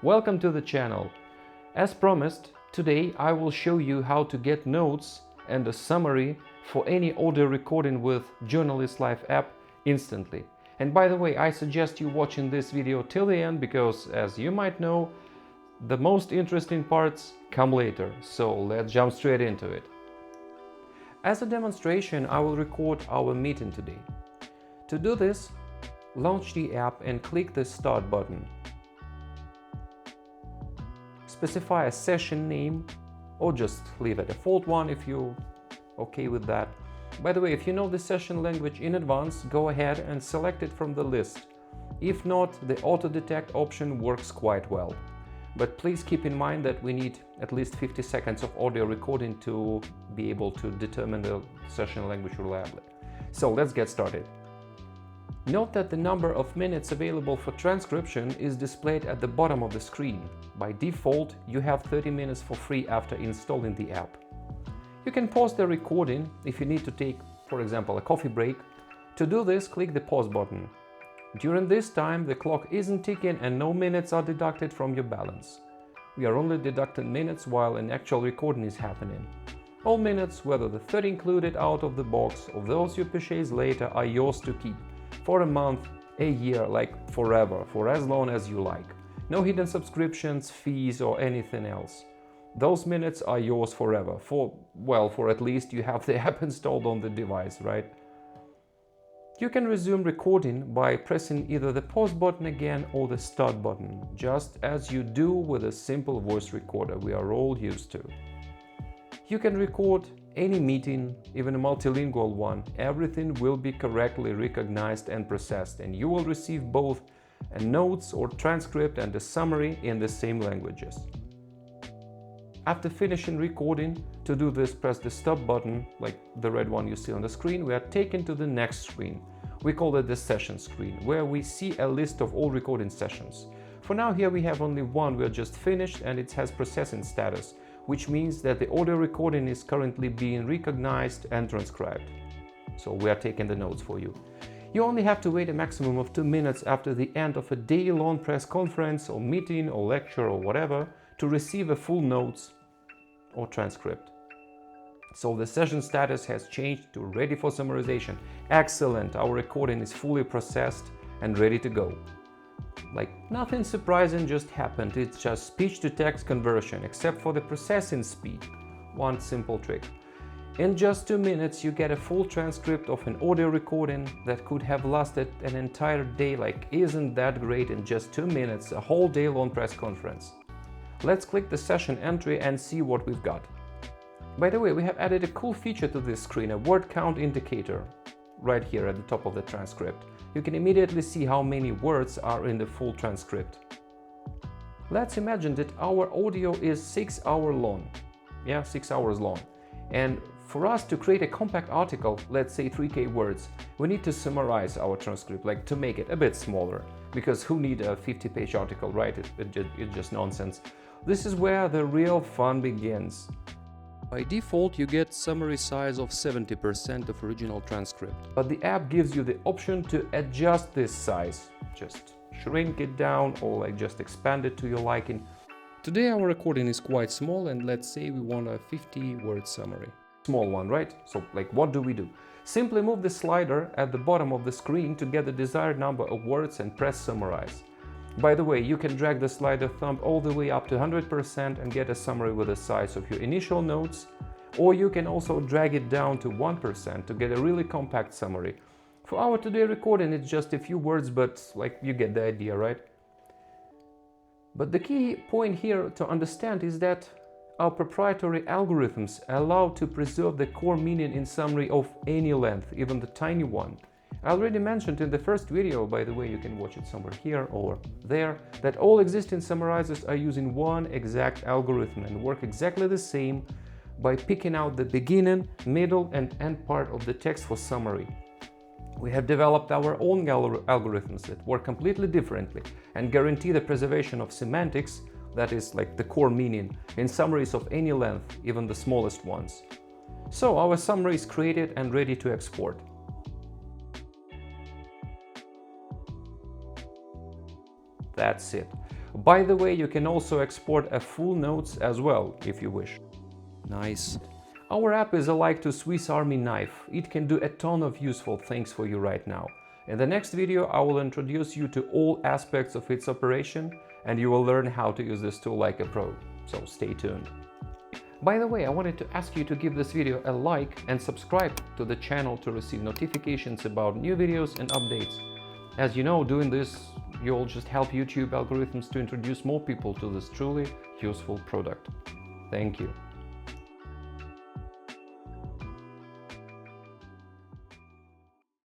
Welcome to the channel. As promised, today I will show you how to get notes and a summary for any audio recording with Journalist.Live app instantly. And by the way, I suggest you watching this video till the end because, as you might know, the most interesting parts come later. So let's jump straight into it. As a demonstration, I will record our meeting today. To do this, launch the app and click the Start button. Specify a session name or just leave a default one if you're okay with that. By the way, if you know the session language in advance, go ahead and select it from the list. If not, the auto detect option works quite well. But please keep in mind that we need at least 50 seconds of audio recording to be able to determine the session language reliably. So let's get started. Note that the number of minutes available for transcription is displayed at the bottom of the screen. By default, you have 30 minutes for free after installing the app. You can pause the recording if you need to take, for example, a coffee break. To do this, click the pause button. During this time, the clock isn't ticking and no minutes are deducted from your balance. We are only deducting minutes while an actual recording is happening. All minutes, whether the 30 included out of the box or those you purchase later, are yours to keep. For a month, a year, like forever, for as long as you like. No hidden subscriptions, fees or anything else. Those minutes are yours forever, for at least you have the app installed on the device, right? You can resume recording by pressing either the pause button again or the start button, just as you do with a simple voice recorder we are all used to. You can record any meeting, even a multilingual one. Everything will be correctly recognized and processed, and you will receive both a notes or transcript and a summary in the same languages. After finishing recording, to do this, press the stop button, like the red one you see on the screen. We are taken to the next screen. We call it the session screen, where we see a list of all recording sessions. For now, here we have only one. We are just finished and it has processing status, which means that the audio recording is currently being recognized and transcribed. So we are taking the notes for you. You only have to wait a maximum of 2 minutes after the end of a day-long press conference or meeting or lecture or whatever to receive a full notes or transcript. So the session status has changed to ready for summarization. Excellent, our recording is fully processed and ready to go. Like nothing surprising just happened, it's just speech-to-text conversion, except for the processing speed. One simple trick. In just 2 minutes you get a full transcript of an audio recording that could have lasted an entire day. Like, isn't that great? In just 2 minutes, a whole day-long press conference. Let's click the session entry and see what we've got. By the way, we have added a cool feature to this screen, a word count indicator, right here at the top of the transcript. You can immediately see how many words are in the full transcript. Let's imagine that our audio is 6 hours long. Yeah, 6 hours long. And for us to create a compact article, let's say 3K words, we need to summarize our transcript, like to make it a bit smaller. Because who need a 50-page article, right? It's just nonsense. This is where the real fun begins. By default, you get summary size of 70% of original transcript. But the app gives you the option to adjust this size. Just shrink it down or like just expand it to your liking. Today our recording is quite small and let's say we want a 50-word summary. Small one, right? So like what do? Simply move the slider at the bottom of the screen to get the desired number of words and press summarize. By the way, you can drag the slider thumb all the way up to 100% and get a summary with the size of your initial notes, or you can also drag it down to 1% to get a really compact summary. For our today recording, it's just a few words, but like you get the idea, right? But the key point here to understand is that our proprietary algorithms allow to preserve the core meaning in summary of any length, even the tiny one. I already mentioned in the first video, by the way, you can watch it somewhere here or there, that all existing summarizers are using one exact algorithm and work exactly the same by picking out the beginning, middle and end part of the text for summary. We have developed our own algorithms that work completely differently and guarantee the preservation of semantics, that is like the core meaning, in summaries of any length, even the smallest ones. So our summary is created and ready to export. That's it. By the way, you can also export a full notes as well if you wish. Nice. Our app is like to Swiss Army knife. It can do a ton of useful things for you right now. In the next video, I will introduce you to all aspects of its operation, and you will learn how to use this tool like a pro. So stay tuned. By the way, I wanted to ask you to give this video a like and subscribe to the channel to receive notifications about new videos and updates. As you know, doing this, you'll just help YouTube algorithms to introduce more people to this truly useful product. Thank you.